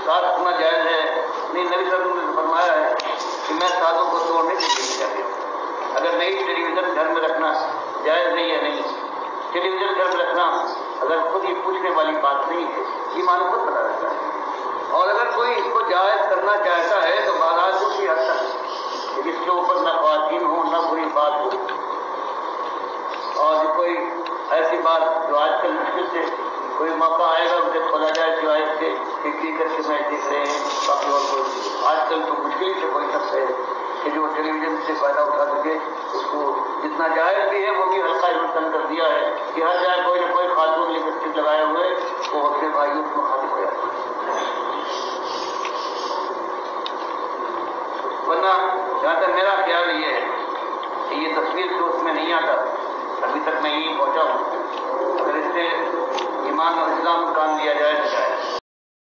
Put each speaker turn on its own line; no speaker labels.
ساتھ رکھنا جائز ہے نہیں؟ نبی صلی اللہ علیہ وسلم نے فرمایا ہے کہ میں ساتھوں کو توڑنے کے لیے جاتا ہوں۔ اگر نہیں ٹیلی ویژن گھر میں رکھنا جائز نہیں ہے، نہیں ٹیلی ویژن گھر میں رکھنا اگر خود یہ پوچھنے والی بات نہیں ہے، ایمان خود پتا رہتا ہے۔ اور اگر کوئی اس کو جائز کرنا چاہتا ہے تو بازار اسی حد تک جس کے اوپر نہ خواتین ہوں نہ بری بات ہو، اور کوئی ایسی بات جو آج کل مشکل سے کوئی موقع آئے گا اسے کھولا جائے سوائے اس کے کر کے میچ دیکھ رہے ہیں کافی، اور کوئی آج کل تو مشکل سے کوئی شخص ہے کہ جو ٹیلی ویژن سے فائدہ اٹھا سکے، اس کو جتنا جائز بھی ہے وہ بھی ہلکا ہلکن کر دیا ہے کہ ہر جگہ کوئی نہ کوئی خاتون لپسٹک لگائے ہوئے وہ اپنے بھائیوں کو مخالف ہو جاتا ہے۔ ورنہ جہاں تک میرا خیال یہ ہے کہ یہ تصویر تو اس میں نہیں آتا، ابھی تک میں یہی پہنچا ہوں، اگر اس سے ایمان اور اسلام کو کام لیا جائے